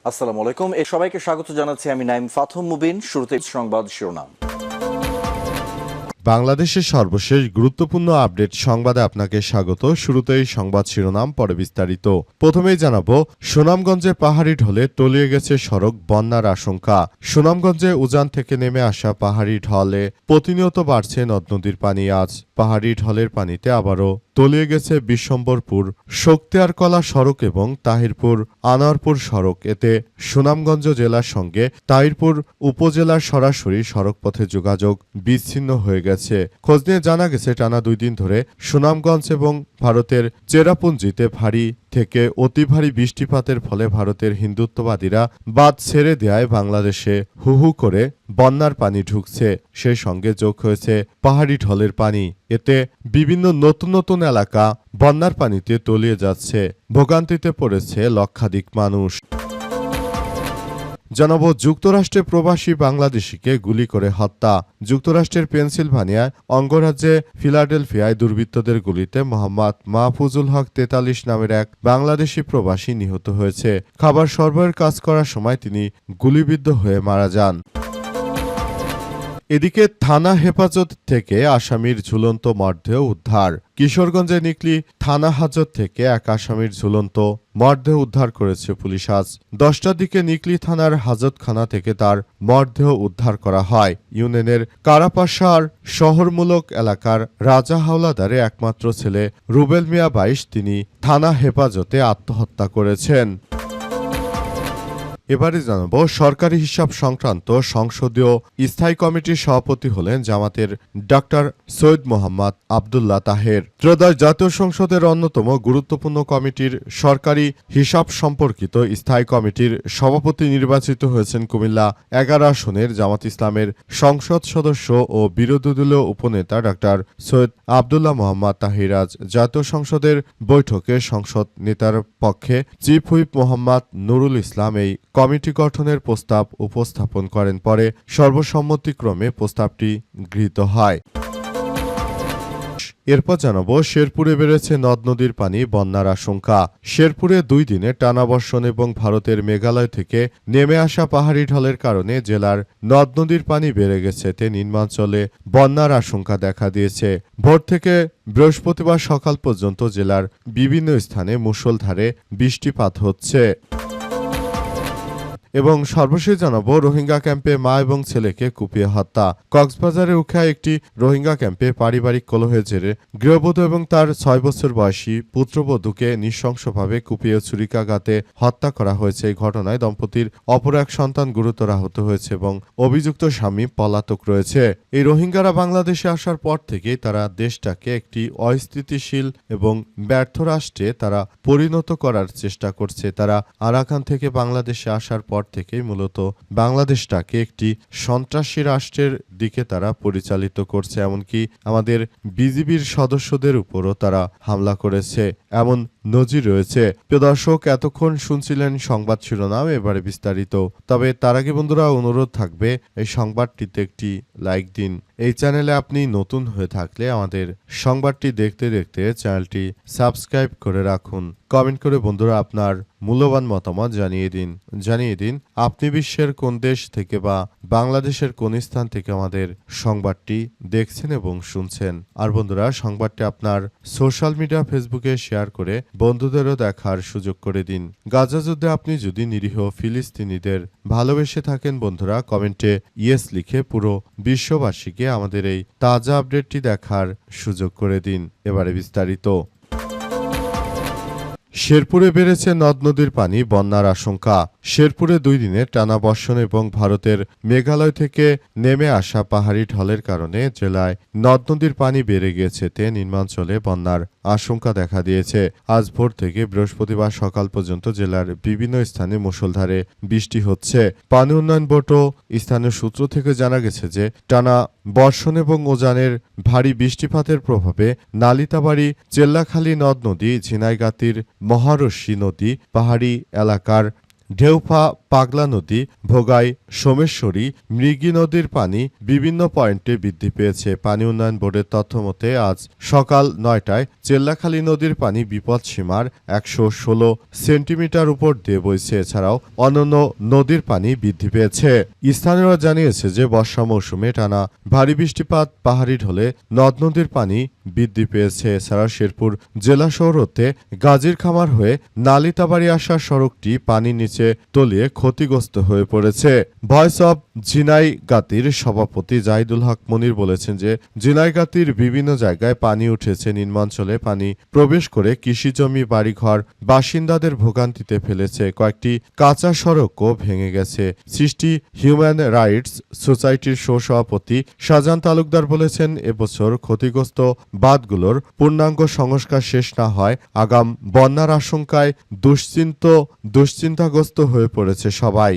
আসসালামু আলাইকুম। সবাইকে স্বাগত জানাচ্ছি আমি নাইম ফাথম মুবিন। শুরুতে সংবাদ শিরোনাম। বাংলাদেশের সর্বশেষ গুরুত্বপূর্ণ আপডেট সংবাদে আপনাকে স্বাগত। শুরুতেই সংবাদ শিরোনাম, পরে বিস্তারিত। প্রথমেই জানাবো, সুনামগঞ্জে পাহাড়ি ঢলে তলিয়ে গেছে সড়ক, বন্যার আশঙ্কা। সুনামগঞ্জে উজান থেকে নেমে আসা পাহাড়ি ঢলে প্রতিনিয়ত বাড়ছে নদ নদীর পানি। আজ পাহাড়ি ঢলের পানিতে আবারও তলিয়ে গেছে বিশ্বম্বরপুর শক্তিয়ারকলা সড়ক এবং তাহিরপুর আনোয়ারপুর সড়ক। এতে সুনামগঞ্জ জেলার সঙ্গে তাহিরপুর উপজেলার সরাসরি সড়কপথে যোগাযোগ বিচ্ছিন্ন হয়ে গেছে। খোঁজ নিয়ে জানা গেছে, টানা 2 দিন ধরে সুনামগঞ্জ এবং ভারতের চেরাপুঞ্জিতে ভারী থেকে অতি ভারী বৃষ্টিপাতের ফলে ভারতের হিন্দুত্ববাদীরা বাঁধ ছেড়ে দেয়ায় বাংলাদেশে হু হু করে বন্যার পানি ঢুকছে। সেই সঙ্গে যোগ হয়েছে পাহাড়ি ঢলের পানি। এতে বিভিন্ন নতুন নতুন এলাকা বন্যার পানিতে তলিয়ে যাচ্ছে। ভোগান্তিতে পড়েছে লক্ষাধিক মানুষ। জানাবো, যুক্তরাষ্ট্রে প্রবাসী বাংলাদেশিকে গুলি করে হত্যা। যুক্তরাষ্ট্রের পেনসিলভানিয়ায় অঙ্গরাজ্যে ফিলাডেলফিয়ায় দুর্বৃত্তদের গুলিতে মোহাম্মদ মাহফুজুল হক 43 নামের এক বাংলাদেশি প্রবাসী নিহত হয়েছে। খাবার সরবরাহের কাজ করার সময় তিনি গুলিবিদ্ধ হয়ে মারা যান। এদিকে থানা হেফাজত থেকে আসামির ঝুলন্ত মরদেহ উদ্ধার। কিশোরগঞ্জে নিকলি থানা হাজত থেকে এক আসামির ঝুলন্ত মরদেহ উদ্ধার করেছে পুলিশ। আজ 10টার দিকে নিকলি থানার হাজতখানা থেকে তার মরদেহ উদ্ধার করা হয়। ইউনিয়নের কারাপাশার শহরমূলক এলাকার রাজা হাওলাদারের একমাত্র ছেলে রুবেল মিয়া 22, তিনি থানা হেফাজতে আত্মহত্যা করেছেন। এবারে জানাবো, সরকারি হিসাব সংক্রান্ত সংসদীয় স্থায়ী কমিটির সভাপতি হলেন জামাতের ডক্টর সৈয়দ মোহাম্মদ আবদুল্লাহ তাহের। ত্রয়োদশ জাতীয় সংসদের অন্যতম গুরুত্বপূর্ণ কমিটির সরকারি হিসাব সম্পর্কিত স্থায়ী কমিটির সভাপতি নির্বাচিত হয়েছেন কুমিল্লা 11 আসনের জামাত ইসলামের সংসদ সদস্য ও বিরোধী দলীয় উপনেতা ডক্টর সৈয়দ আবদুল্লাহ মোহাম্মদ তাহির। আজ জাতীয় সংসদের বৈঠকে সংসদ নেতার পক্ষে চিফ হুইপ মোহাম্মদ নুরুল ইসলাম এই কমিটি গঠনের প্রস্তাব উপস্থাপন করেন। পরে সর্বসম্মতিক্রমে প্রস্তাবটি গৃহীত হয়। এরপর জানাবো, শেরপুরে বেড়েছে নদ নদীর পানি, বন্যার আশঙ্কা। শেরপুরে 2 দিনে টানা বর্ষণ এবং ভারতের মেঘালয় থেকে নেমে আসা পাহাড়ি ঢলের কারণে জেলার নদ নদীর পানি বেড়ে গেছে। তে নিম্নাঞ্চলে বন্যার আশঙ্কা দেখা দিয়েছে। ভোর থেকে বৃহস্পতিবার সকাল পর্যন্ত জেলার বিভিন্ন স্থানে মুষলধারে বৃষ্টিপাত হচ্ছে। এবং সর্বশেষ জানাবো, রোহিঙ্গা ক্যাম্পে মা এবং ছেলেকে কুপিয়ে হত্যা। কক্সবাজারের উখায় একটি রোহিঙ্গা ক্যাম্পে পারিবারিক কলহের জেরে গৃহবধূ এবং তার 6 বছর বয়সী পুত্রবধূকে নৃশংসভাবে কুপিয়ে ছুরিকাঘাতে হত্যা করা হয়েছে। এই ঘটনায় দম্পতির অপর এক সন্তান গুরুতর আহত হয়েছে এবং অভিযুক্ত স্বামী পলাতক রয়েছে। এই রোহিঙ্গারা বাংলাদেশে আসার পর থেকেই তারা দেশটাকে একটি অস্থিতিশীল এবং ব্যর্থ রাষ্ট্রে তারা পরিণত করার চেষ্টা করছে। তারা আরাকান থেকে বাংলাদেশে আসার পর থেকেই মূলত বাংলাদেশটাকে একটি সন্ত্রাসী রাষ্ট্রের দিকে তারা পরিচালিত করছে। এমনকি আমাদের বিজিবির সদস্যদের উপরও তারা হামলা করেছে, এমন নজির রয়েছে। প্রিয় দর্শক, এতক্ষণ শুনছিলেন সংবাদ শিরোনাম, এবারে বিস্তারিত। তবে তার আগে বন্ধুরা, অনুরোধ থাকবে এই সংবাদটিতে একটি লাইক দিন। এই চ্যানেলে আপনি নতুন হয়ে থাকলে আমাদের সংবাদটি দেখতে দেখতে চ্যানেলটি সাবস্ক্রাইব করে রাখুন। কমেন্ট করে বন্ধুরা আপনার মূল্যবান মতামত জানিয়ে দিন আপনি বিশ্বের কোন দেশ থেকে বা বাংলাদেশের কোন স্থান থেকে আমাদের সংবাদটি দেখছেন এবং শুনছেন। আর বন্ধুরা, সংবাদটি আপনার সোশ্যাল মিডিয়া ফেসবুকে শেয়ার করে বন্ধুদেরও দেখার সুযোগ করে দিন। গাজা যুদ্ধে আপনি যদি নিরীহ ফিলিস্তিনিদের ভালোবেসে থাকেন বন্ধুরা, কমেন্টে ইয়েস লিখে পুরো বিশ্ববাসীকে আমাদের এই তাজা আপডেটটি দেখার সুযোগ করে দিন। এবারে বিস্তারিত। শেরপুরে বেড়েছে নদ নদীর পানি, বন্যার আশঙ্কা। শেরপুরে 2 দিনে টানা বর্ষণ এবং ভারতের মেঘালয় থেকে নেমে আসা পাহাড়ি ঢলের কারণে জেলায় নদ নদীর পানি বেড়ে গিয়েছে। তে নিম্নাঞ্চলে বন্যার আশঙ্কা দেখা দিয়েছে। আজ ভোর থেকে বৃহস্পতিবার সকাল পর্যন্ত জেলার বিভিন্ন স্থানে মুষলধারে বৃষ্টি হচ্ছে। পানি উন্নয়ন বোর্ড ও স্থানীয় সূত্র থেকে জানা গেছে যে টানা বর্ষণ এবং উজানের ভারী বৃষ্টিপাতের প্রভাবে নালিতাবাড়ি, চেল্লাখালী নদ নদী, ঝিনাইগাতির মহারশী নদী, পাহাড়ি এলাকার ঢেউফা পাগলা নদী, ভোগাই, সোমেশ্বরী, মৃগী নদীর পানি বিভিন্ন পয়েন্টে বৃদ্ধি পেয়েছে। পানি উন্নয়ন বোর্ডের তথ্য মতে আজ সকাল ৯টায় চেল্লাখালী নদীর পানি বিপদসীমার ১১৬ সেন্টিমিটার উপর দিয়ে বইছে। এছাড়াও অন্যান্য নদীর পানি বৃদ্ধি পেয়েছে। স্থানীয়রা জানিয়েছে যে বর্ষা মৌসুমে টানা ভারী বৃষ্টিপাত, পাহাড়ি ঢলে নদ নদীর পানি বৃদ্ধি পেয়েছে। এছাড়া শেরপুর জেলা শহর হতে গাজীর খামার হয়ে নালিতাবাড়ি আসার সড়কটি পানির নিচে তলিয়ে ক্ষতিগ্রস্ত হয়ে পড়েছে। ভয়েস অব ঝিনাইগাতীর সভাপতি জাহিদুল হক মনির বলেছেন যে ঝিনাইগাতীর বিভিন্ন জায়গায় পানি উঠেছে। নিম্নাঞ্চলে পানি প্রবেশ করে কৃষিজমি, বাড়িঘর বাসিন্দাদের ভোগান্তিতে ফেলেছে। কয়েকটি কাঁচা সড়কও ভেঙে গেছে। সৃষ্টি হিউম্যান রাইটস সোসাইটির সভাপতি শাহজাহান তালুকদার বলেছেন, এবছর ক্ষতিগ্রস্ত বাঁধগুলোর পূর্ণাঙ্গ সংস্কার শেষ না হয় আগাম বন্যার আশঙ্কায় দুশ্চিন্তাগ্রস্ত হয়ে পড়েছে সবাই।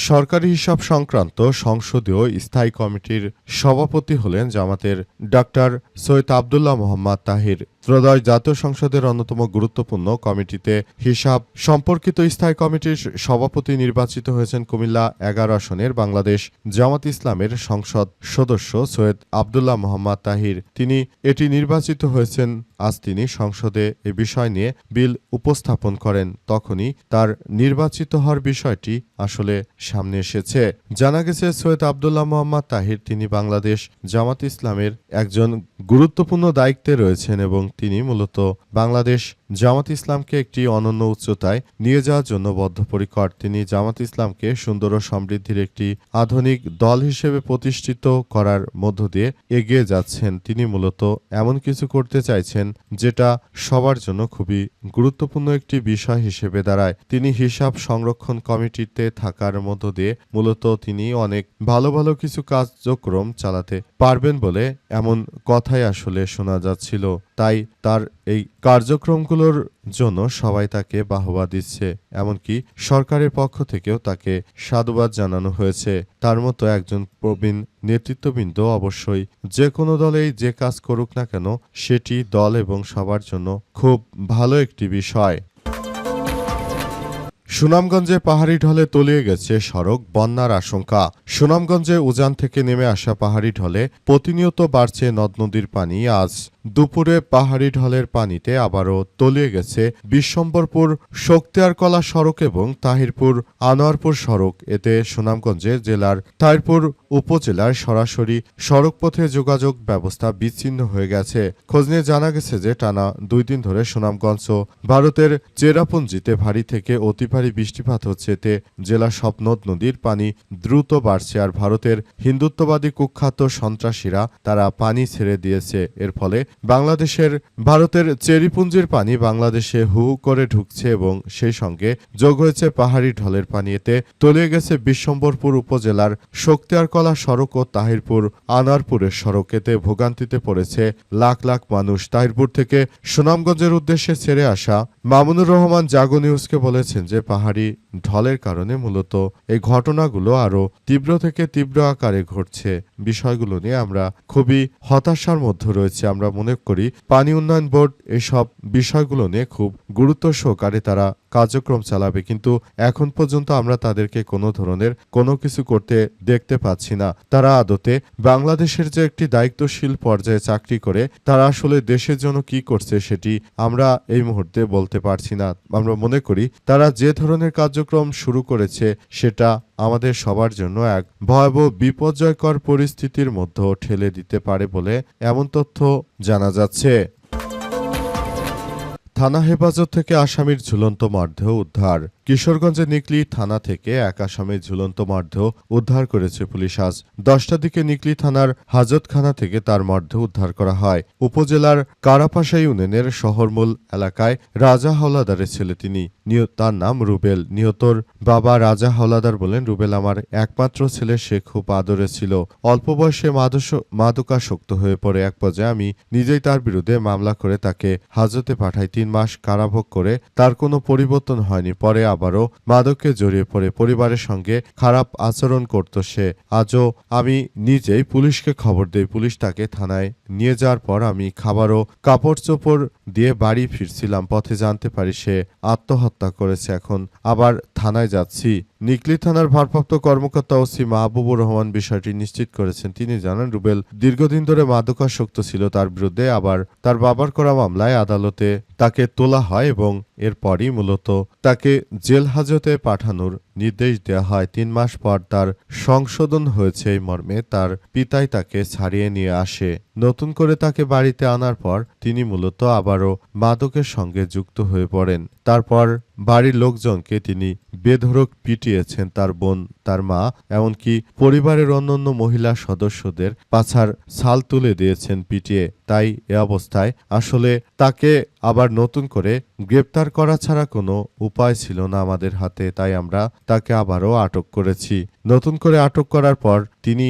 সরকারি হিসাব সংক্রান্ত সংসদীয় স্থায়ী কমিটির সভাপতি হলেন জামাতের ডাক্তার সৈয়দ আব্দুল্লাহ মোহাম্মদ তাহির। ত্রয়োদশ জাতীয় সংসদের অন্যতম গুরুত্বপূর্ণ কমিটিতে হিসাব সম্পর্কিত স্থায়ী কমিটির সভাপতি নির্বাচিত হয়েছেন কুমিল্লা ১১ আসনের বাংলাদেশ জামাত ইসলামের সংসদ সদস্য সৈয়দ আব্দুল্লাহ মোহাম্মদ তাহির। তিনি এটি নির্বাচিত হয়েছেন। আজ তিনি সংসদে এ বিষয় নিয়ে বিল উপস্থাপন করেন। তখনই তার নির্বাচিত হওয়ার বিষয়টি আসলে সামনে এসেছে। জানা গেছে সৈয়দ আব্দুল্লাহ মোহাম্মদ তাহির তিনি বাংলাদেশ জামাত ইসলামের একজন গুরুত্বপূর্ণ দায়িত্বে রয়েছেন এবং তিনি মূলত বাংলাদেশ জামাত ইসলামকে একটি অনন্য উচ্চতায় নিয়ে যাওয়ার জন্য বদ্ধপরিকর। তিনি জামাত ইসলামকে সুন্দর ও সমৃদ্ধির একটি আধুনিক দল হিসেবে প্রতিষ্ঠিত করার মধ্য দিয়ে এগিয়ে যাচ্ছেন। তিনি মূলত এমন কিছু করতে চাইছেন যেটা সবার জন্য খুবই গুরুত্বপূর্ণ একটি বিষয় হিসেবে দাঁড়ায়। তিনি হিসাব সংরক্ষণ কমিটিতে থাকার মধ্য দিয়ে মূলত তিনি অনেক ভালো ভালো কিছু কার্যক্রম চালাতে পারবেন বলে এমন কথাই আসলে শোনা যাচ্ছিল। তাই তার এই কার্যক্রমগুলোর জন্য সবাই তাকে বাহবা দিচ্ছে। এমনকি সরকারের পক্ষ থেকেও তাকে সাধুবাদ জানানো হয়েছে। তার মতো একজন প্রবীণ নেতৃত্ববৃন্দ অবশ্যই যে কোনো দলেই যে কাজ করুক না কেন সেটি দল এবং সবার জন্য খুব ভালো একটি বিষয়। সুনামগঞ্জে পাহাড়ি ঢলে তলিয়ে গেছে সড়ক, বন্যার আশঙ্কা। সুনামগঞ্জে উজান থেকে নেমে আসা পাহাড়ি ঢলে প্রতিনিয়ত বাড়ছে নদ নদীর পানি। আজ দুপুরে পাহাড়ি ঢলের পানিতে আবারও তলিয়ে গেছে বিশ্বম্বরপুর শক্তিয়ারকলা সড়ক এবং তাহিরপুর আনোয়ারপুর সড়ক। এতে সুনামগঞ্জে জেলার তাহিরপুর উপজেলার সরাসরি সড়কপথে যোগাযোগ ব্যবস্থা বিচ্ছিন্ন হয়ে গেছে। খোঁজ নিয়ে জানা গেছে যে টানা 2 দিন ধরে সুনামগঞ্জ ও ভারতের চেরাপুঞ্জিতে ভারী থেকে অতি ভারী বৃষ্টিপাত হচ্ছে। এতে জেলার সব নদ নদীর পানি দ্রুত বাড়ছে। আর ভারতের হিন্দুত্ববাদী কুখ্যাত সন্ত্রাসীরা তারা পানি ছেড়ে দিয়েছে। এর ফলে ভারতের চেরিপুঞ্জির পানি বাংলাদেশে হু হু করে ঢুকছে এবং সেই সঙ্গে যোগ হয়েছে পাহাড়ি ঢলের পানি। এতে তলিয়ে গেছে বিশ্বম্বরপুর উপজেলার শক্তিয়ারকলা সড়ক ও তাহিরপুর আনোয়ারপুরের সড়ক। এতে ভোগান্তিতে পড়েছে লাখ লাখ মানুষ। তাহিরপুর থেকে সুনামগঞ্জের উদ্দেশ্যে ছেড়ে আসা মামুনুর রহমান জাগো নিউজকে বলেছেন যে পাহাড়ি ঢলের কারণে মূলত এই ঘটনাগুলো আরো তীব্র থেকে তীব্র আকারে ঘটছে। বিষয়গুলো নিয়ে আমরা খুবই হতাশার মধ্যে রয়েছে। আমরা মনে করি পানি উন্নয়ন বোর্ড এসব বিষয়গুলো নিয়ে খুব গুরুত্ব সহকারে তারা কার্যক্রম চালাবে, কিন্তু এখন পর্যন্ত আমরা তাদেরকে কোনো ধরনের কোনো কিছু করতে দেখতে পাচ্ছি না। তারা আদতে বাংলাদেশের যে একটি দায়িত্বশীল পর্যায়ে চাকরি করে তারা আসলে দেশের জন্য কি করছে সেটি আমরা এই মুহূর্তে বলতে পারছি না। আমরা মনে করি তারা যে ধরনের কার্যক্রম শুরু করেছে সেটা আমাদের সবার জন্য এক ভয়াবহ বিপর্যয়কর পরিস্থিতির মধ্যে ঠেলে দিতে পারে বলে এমন তথ্য জানা যাচ্ছে। থানা হেফাজত থেকে আসামির ঝুলন্ত মরদেহ উদ্ধার। কিশোরগঞ্জের নিকলি থানা থেকে এক আসামির ঝুলন্ত মরদেহ উদ্ধার করেছে পুলিশ। আজ 10টার দিকে নিকলি থানার হাজতখানা থেকে তার মরদেহ উদ্ধার করা হয়। উপজেলার কারাপাশা ইউনিয়নের শহরমূল এলাকায় রাজা হাওলাদারের ছেলে তিনি। তার নাম রুবেল। নিহতর বাবা রাজা হাওলাদার বলেন, রুবেল আমার একমাত্র ছেলে, সে খুব আদরে ছিল। অল্প বয়সে মাদকাসক্ত হয়ে পড়ে। এক পর্যায়ে আমি নিজেই তার বিরুদ্ধে মামলা করে তাকে হাজতে পাঠাই। 3 মাস কারাভোগ করে তার কোনো পরিবর্তন হয়নি। পরে আবারও মাদকে জড়িয়ে পড়ে। পরিবারের সঙ্গে খারাপ আচরণ করত সে। আজও আমি নিজেই পুলিশকে খবর দেই। পুলিশ তাকে থানায় নিয়ে যাওয়ার পর আমি খাবার ও কাপড় চোপড় দিয়ে বাড়ি ফিরছিলাম, পথে জানতে পারি সে আত্মহত্যা করেছে। এখন আবার থানায় যাচ্ছি। নিকলী থানার ভারপ্রাপ্ত কর্মকর্তা ওসি মাহবুবুর রহমান বিষয়টি নিশ্চিত করেছেন। তিনি জানান, রুবেল দীর্ঘদিন ধরে মাদকাসক্ত ছিল। তার বিরুদ্ধে আবার তার বাবার করা মামলায় আদালতে তাকে তোলা হয় এবং এরপরই মূলত তাকে জেল হাজতে পাঠানোর নির্দেশ দেওয়া হয়। ৩ মাস পর তার সংশোধন হয়েছে এই মর্মে তার পিতাই তাকে ছাড়িয়ে নিয়ে আসে। নতুন করে তাকে বাড়িতে আনার পর তিনি মূলত আবারও মাদকের সঙ্গে যুক্ত হয়ে পড়েন। তারপর বাড়ির লোকজনকে তিনি বেধড়ক পিটিয়েছেন, তার বোন, তার মা, এমনকি পরিবারের অন্যান্য মহিলা সদস্যদের পাছার ছাল তুলে দিয়েছেন পিটিয়ে। তাই এ অবস্থায় আসলে তাকে আবার নতুন করে গ্রেপ্তার করা ছাড়া কোনো উপায় ছিল না আমাদের হাতে। তাই আমরা তাকে আবারও আটক করেছি। নতুন করে আটক করার পর তিনি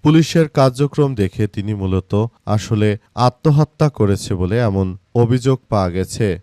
পুলিশের কার্যক্রম দেখে তিনি মূলত আসলে আত্মহত্যা করেছে বলে এমন অভিযোগ পাওয়া গেছে।